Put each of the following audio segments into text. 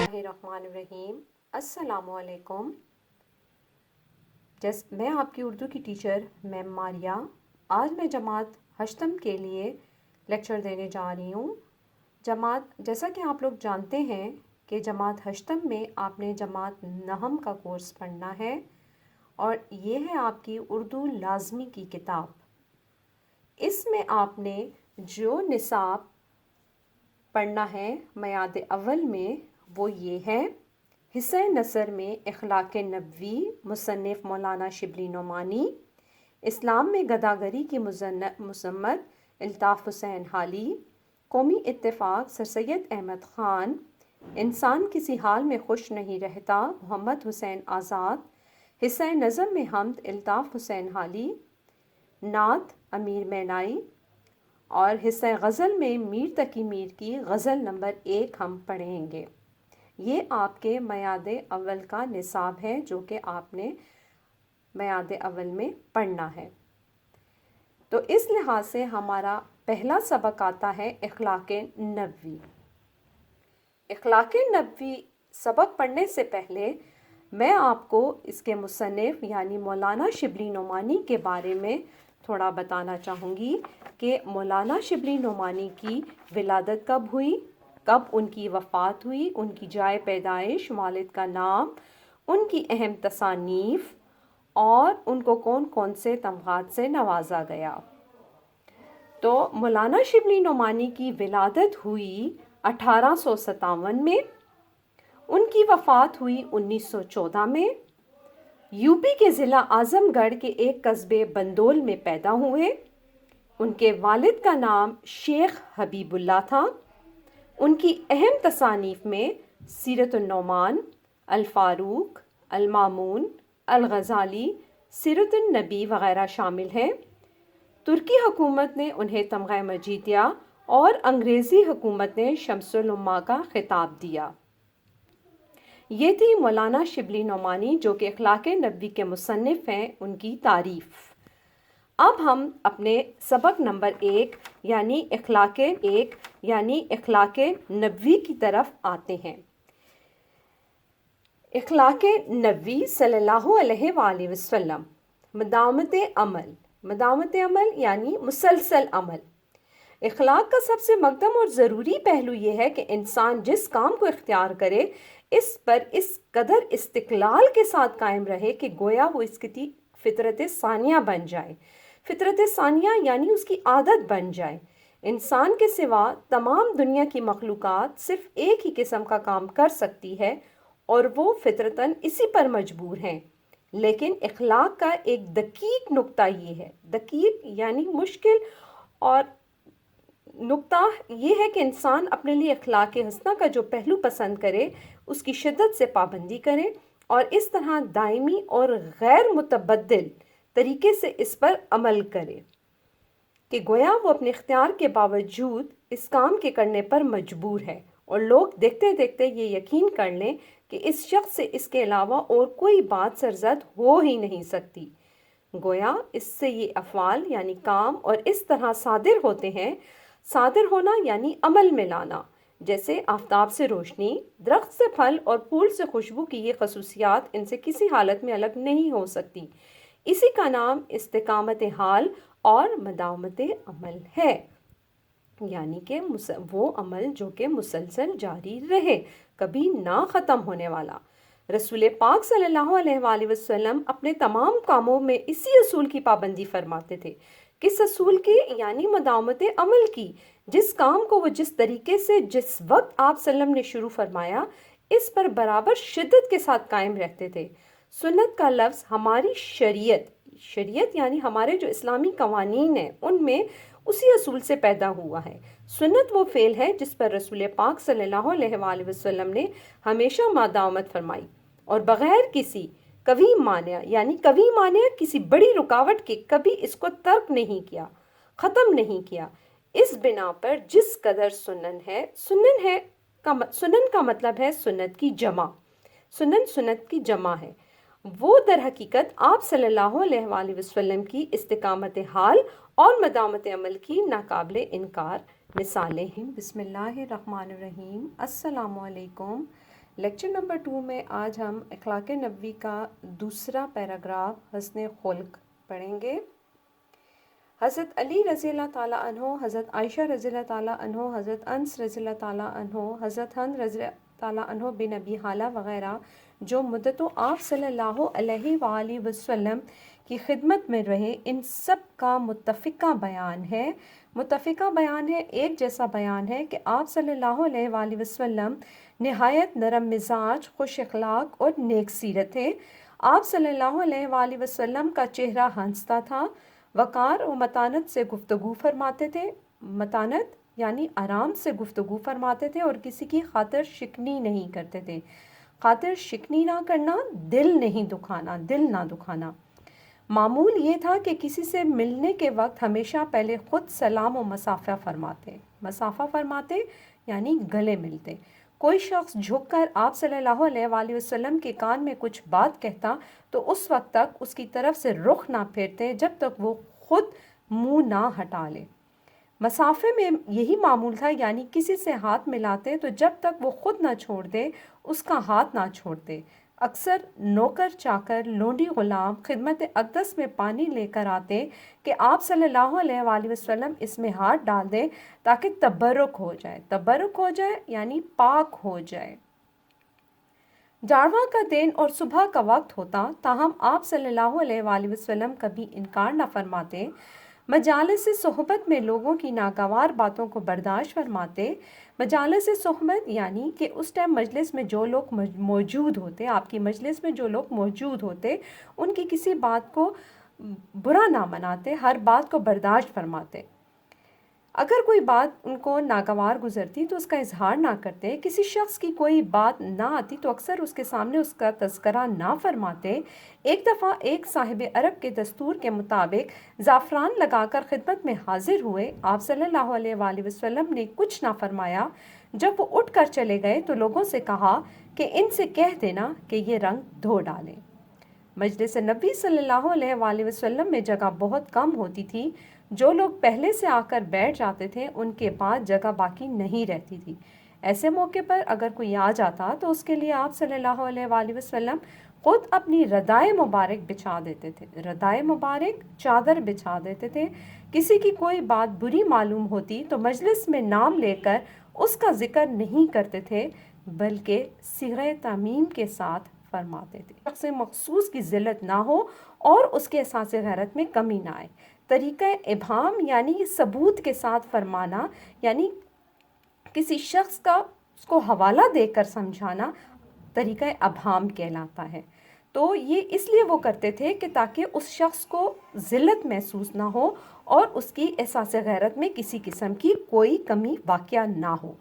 الرحمن الرحیم، السلام علیکم۔ میں آپ کی اردو کی ٹیچر میم ماریہ۔ آج میں جماعت ہشتم کے لیے لیکچر دینے جا رہی ہوں۔ جیسا کہ آپ لوگ جانتے ہیں کہ جماعت ہشتم میں آپ نے جماعت نہم کا کورس پڑھنا ہے، اور یہ ہے آپ کی اردو لازمی کی کتاب۔ اس میں آپ نے جو نصاب پڑھنا ہے میعاد اول میں وہ یہ ہے: حصہ نثر میں اخلاق نبوی، مصنف مولانا شبلی نعمانی۔ اسلام میں گداگری کی مذمت، الطاف حسین حالی۔ قومی اتفاق، سر سید احمد خان۔ انسان کسی حال میں خوش نہیں رہتا، محمد حسین آزاد۔ حصہ نظم میں حمد، الطاف حسین حالی۔ نعت، امیر مینائی۔ اور حصہ غزل میں میر تقی میر کی غزل نمبر 1 ہم پڑھیں گے۔ یہ آپ کے میعاد اول کا نصاب ہے جو کہ آپ نے میعاد اول میں پڑھنا ہے۔ تو اس لحاظ سے ہمارا پہلا سبق آتا ہے اخلاق نبوی۔ اخلاق نبوی سبق پڑھنے سے پہلے میں آپ کو اس کے مصنف یعنی مولانا شبلی نعمانی کے بارے میں تھوڑا بتانا چاہوں گی کہ مولانا شبلی نعمانی کی ولادت کب ہوئی، کب ان کی وفات ہوئی، ان کی جائے پیدائش، والد کا نام، ان کی اہم تصانیف، اور ان کو کون کون سے تمغات سے نوازا گیا۔ تو مولانا شبلی نعمانی کی ولادت ہوئی 1857 میں، ان کی وفات ہوئی 1914 میں۔ یو پی کے ضلع اعظم گڑھ کے ایک قصبے بندول میں پیدا ہوئے۔ ان کے والد کا نام شیخ حبیب اللہ تھا۔ ان کی اہم تصانیف میں سیرت النعمان، الفاروق، المامون، الغزالی، سیرت النبی وغیرہ شامل ہیں۔ ترکی حکومت نے انہیں تمغہ مجیدیہ اور انگریزی حکومت نے شمس الامہ کا خطاب دیا۔ یہ تھی مولانا شبلی نعمانی جو کہ اخلاق نبوی کے مصنف ہیں، ان کی تعریف۔ اب ہم اپنے سبق نمبر 1 یعنی اخلاق نبوی کی طرف آتے ہیں۔ اخلاق نبوی صلی اللہ علیہ وآلہ وسلم، مداومت عمل یعنی مسلسل عمل۔ اخلاق کا سب سے مقدم اور ضروری پہلو یہ ہے کہ انسان جس کام کو اختیار کرے اس پر اس قدر استقلال کے ساتھ قائم رہے کہ گویا وہ اس کی فطرت ثانیہ بن جائے۔ فطرت ثانیہ یعنی اس کی عادت بن جائے۔ انسان کے سوا تمام دنیا کی مخلوقات صرف ایک ہی قسم کا کام کر سکتی ہے اور وہ فطرتاً اسی پر مجبور ہیں، لیکن اخلاق کا ایک دقیق نقطہ یہ ہے، دقیق یعنی مشکل، اور نقطہ یہ ہے کہ انسان اپنے لیے اخلاق حسنہ کا جو پہلو پسند کرے اس کی شدت سے پابندی کرے اور اس طرح دائمی اور غیر متبدل طریقے سے اس پر عمل کرے کہ گویا وہ اپنے اختیار کے باوجود اس کام کے کرنے پر مجبور ہے، اور لوگ دیکھتے دیکھتے یہ یقین کر لیں کہ اس شخص سے اس کے علاوہ اور کوئی بات سرزد ہو ہی نہیں سکتی۔ گویا اس سے یہ افعال یعنی کام اور اس طرح صادر ہوتے ہیں۔ صادر ہونا یعنی عمل میں لانا، جیسے آفتاب سے روشنی، درخت سے پھل اور پھول سے خوشبو کی یہ خصوصیات ان سے کسی حالت میں الگ نہیں ہو سکتی۔ اسی کا نام استقامت حال اور مداومت عمل ہے، یعنی کہ وہ عمل جو کہ مسلسل جاری رہے، کبھی نہ ختم ہونے والا۔ رسول پاک صلی اللہ علیہ وآلہ وسلم اپنے تمام کاموں میں اسی اصول کی پابندی فرماتے تھے۔ کس اصول کی؟ یعنی مداومت عمل کی۔ جس کام کو وہ جس طریقے سے جس وقت آپ صلی اللہ علیہ وسلم نے شروع فرمایا اس پر برابر شدت کے ساتھ قائم رہتے تھے۔ سنت کا لفظ ہماری شریعت یعنی ہمارے جو اسلامی قوانین ہیں ان میں اسی اصول سے پیدا ہوا ہے۔ سنت وہ فعل ہے جس پر رسول پاک صلی اللہ علیہ وآلہ وسلم نے ہمیشہ مداومت فرمائی اور بغیر کسی کبھی مانع کسی بڑی رکاوٹ کے کبھی اس کو ترک نہیں کیا، ختم نہیں کیا۔ اس بنا پر جس قدر سنن کا مطلب ہے سنت کی جمع، سنت کی جمع ہے، وہ در حقیقت آپ صلی اللہ علیہ وآلہ وسلم کی استقامت حال اور مداومت عمل کی ناقابل انکار مثالیں ہیں۔ بسم اللہ الرحمن الرحیم، السلام علیکم۔ لیکچر نمبر 2 میں آج ہم اخلاق نبوی کا دوسرا پیراگراف حسن خلق پڑھیں گے۔ حضرت علی رضی اللہ تعالیٰ عنہ، حضرت عائشہ رضی اللہ تعالیٰ عنہ، حضرت انس رضی اللہ تعالیٰ عنہ، حضرت ہند رضی اللہ تعالیٰ عنہ بن ابی حالہ وغیرہ جو مدتوں آپ صلی اللہ علیہ وآلہ وسلم کی خدمت میں رہے، ان سب کا متفقہ بیان ہے۔ متفقہ بیان ہے، ایک جیسا بیان ہے کہ آپ صلی اللہ علیہ وآلہ وسلم نہایت نرم مزاج، خوش اخلاق اور نیک سیرت تھے۔ آپ صلی اللہ علیہ وآلہ وسلم کا چہرہ ہنستا تھا، وقار و متانت سے گفتگو فرماتے تھے، متانت یعنی آرام سے گفتگو فرماتے تھے، اور کسی کی خاطر شکنی نہیں کرتے تھے۔ خاطر شکنی نہ کرنا، دل نہ دکھانا۔ معمول یہ تھا کہ کسی سے ملنے کے وقت ہمیشہ پہلے خود سلام و مصافحہ فرماتے یعنی گلے ملتے۔ کوئی شخص جھک کر آپ صلی اللہ علیہ وآلہ وسلم کے کان میں کچھ بات کہتا تو اس وقت تک اس کی طرف سے رخ نہ پھیرتے جب تک وہ خود منہ نہ ہٹا لے۔ مصافحے میں یہی معمول تھا، یعنی کسی سے ہاتھ ملاتے تو جب تک وہ خود نہ چھوڑ دے اس کا ہاتھ نہ چھوڑتے۔ اکثر نوکر چاکر، لونڈی غلام خدمت اقدس میں پانی لے کر آتے کہ آپ صلی اللہ علیہ وآلہ وسلم اس میں ہاتھ ڈال دیں تاکہ تبرک ہو جائے یعنی پاک ہو جائے۔ جاڑواں کا دن اور صبح کا وقت ہوتا، تاہم آپ صلی اللہ علیہ وآلہ وسلم کبھی انکار نہ فرماتے۔ مجالس صحبت میں لوگوں کی ناگوار باتوں کو برداشت فرماتے۔ مجالس صحبت یعنی کہ اس ٹائم مجلس میں جو لوگ موجود ہوتے، آپ کی مجلس میں جو لوگ موجود ہوتے، ان کی کسی بات کو برا نہ مناتے، ہر بات کو برداشت فرماتے۔ اگر کوئی بات ان کو ناگوار گزرتی تو اس کا اظہار نہ کرتے۔ کسی شخص کی کوئی بات نہ آتی تو اکثر اس کے سامنے اس کا تذکرہ نہ فرماتے۔ ایک دفعہ ایک صاحب عرب کے دستور کے مطابق زعفران لگا کر خدمت میں حاضر ہوئے۔ آپ صلی اللہ علیہ وآلہ وسلم نے کچھ نہ فرمایا۔ جب وہ اٹھ کر چلے گئے تو لوگوں سے کہا کہ ان سے کہہ دینا کہ یہ رنگ دھو ڈالیں۔ مجلس نبی صلی اللہ علیہ وآلہ وسلم میں جگہ بہت کم ہوتی تھی۔ جو لوگ پہلے سے آ کر بیٹھ جاتے تھے ان کے بعد جگہ باقی نہیں رہتی تھی۔ ایسے موقع پر اگر کوئی آ جاتا تو اس کے لیے آپ صلی اللہ علیہ وآلہ وسلم خود اپنی ردائے مبارک بچھا دیتے تھے، ردائے مبارک چادر بچھا دیتے تھے۔ کسی کی کوئی بات بری معلوم ہوتی تو مجلس میں نام لے کر اس کا ذکر نہیں کرتے تھے بلکہ صیغہ تعمیم کے ساتھ فرماتے تھے، شخص مخصوص کی ذلت نہ ہو اور اس کے احساس غیرت میں کمی نہ آئے۔ طریقہ ابہام یعنی ثبوت کے ساتھ فرمانا، یعنی کسی شخص کا اس کو حوالہ دے کر سمجھانا طریقہ ابہام کہلاتا ہے۔ تو یہ اس لیے وہ کرتے تھے کہ تاکہ اس شخص کو ذلت محسوس نہ ہو اور اس کی احساس غیرت میں کسی قسم کی کوئی کمی واقع نہ ہو۔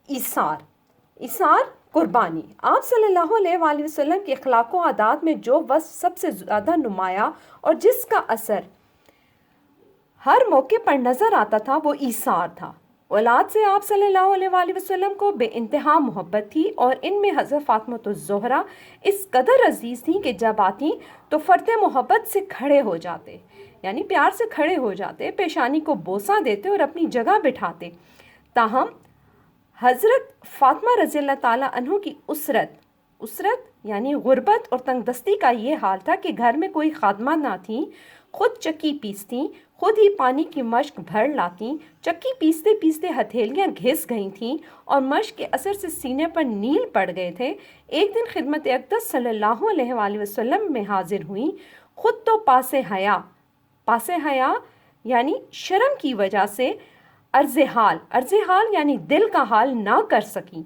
ایثار قربانی۔ آپ صلی اللہ علیہ وآلہ وسلم کے اخلاق و عادات میں جو وصف سب سے زیادہ نمایاں اور جس کا اثر ہر موقع پر نظر آتا تھا وہ ایثار تھا۔ اولاد سے آپ صلی اللہ علیہ وآلہ وسلم کو بے انتہا محبت تھی، اور ان میں حضرت فاطمہ الزہرا اس قدر عزیز تھیں کہ جب آتی تو فرط محبت سے کھڑے ہو جاتے، یعنی پیار سے کھڑے ہو جاتے، پیشانی کو بوسہ دیتے اور اپنی جگہ بٹھاتے۔ تاہم حضرت فاطمہ رضی اللہ تعالیٰ عنہ کی اسرت یعنی غربت اور تنگ دستی کا یہ حال تھا کہ گھر میں کوئی خادمہ نہ تھیں، خود چکی پیستیں، خود ہی پانی کی مشک بھر لاتیں۔ چکی پیستے پیستے ہتھیلیاں گھس گئی تھیں اور مشک کے اثر سے سینے پر نیل پڑ گئے تھے۔ ایک دن خدمت اقدس صلی اللہ علیہ وآلہ وسلم میں حاضر ہوئیں، خود تو پاس حیا یعنی شرم کی وجہ سے عرض حال یعنی دل کا حال نہ کر سکیں۔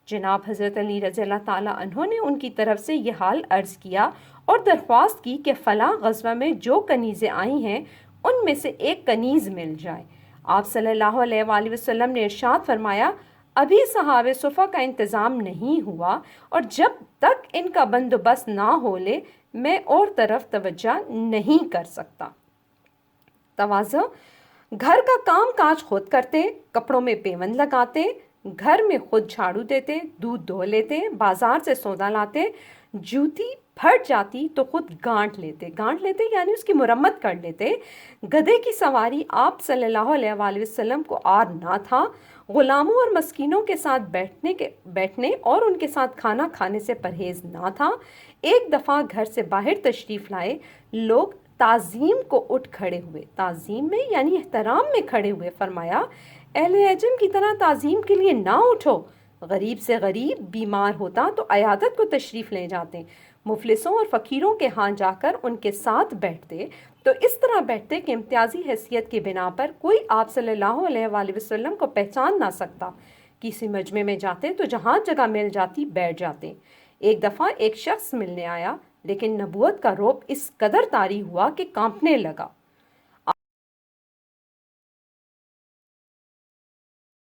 جناب حضرت علی رضی اللہ تعالیٰ عنہ نے ان کی طرف سے یہ حال عرض کیا اور درخواست کی کہ فلاں غزوہ میں جو کنیزیں آئی ہیں ان میں سے ایک کنیز مل جائے۔ آپ صلی اللہ علیہ وآلہ وسلم نے ارشاد فرمایا، ابھی صحابہ صفہ کا انتظام نہیں ہوا، اور جب تک ان کا بندوبست نہ ہو لے میں اور طرف توجہ نہیں کر سکتا۔ تواضع۔ گھر کا کام کاج خود کرتے، کپڑوں میں پیوند لگاتے، گھر میں خود جھاڑو دیتے، دودھ دھو لیتے، بازار سے سودا لاتے، جوتی پھٹ جاتی تو خود گانٹ لیتے یعنی اس کی مرمت کر لیتے۔ گدھے کی سواری آپ صلی اللہ علیہ وآلہ وسلم کو عار نہ تھا۔ غلاموں اور مسکینوں کے ساتھ بیٹھنے اور ان کے ساتھ کھانا کھانے سے پرہیز نہ تھا۔ ایک دفعہ گھر سے باہر تشریف لائے، لوگ تعظیم کو اٹھ کھڑے ہوئے، تعظیم میں یعنی احترام میں کھڑے ہوئے، فرمایا اہل عجم کی طرح تعظیم کے لیے نہ اٹھو۔ غریب سے غریب بیمار ہوتا تو عیادت کو تشریف لے جاتے، مفلسوں اور فقیروں کے ہاں جا کر ان کے ساتھ بیٹھتے، تو اس طرح بیٹھتے کہ امتیازی حیثیت کی بنا پر کوئی آپ صلی اللہ علیہ وآلہ وسلم کو پہچان نہ سکتا۔ کسی مجمع میں جاتے تو جہاں جگہ مل جاتی بیٹھ جاتے۔ ایک دفعہ ایک شخص ملنے آیا، لیکن نبوت کا رعب اس قدر طاری ہوا کہ کانپنے لگا۔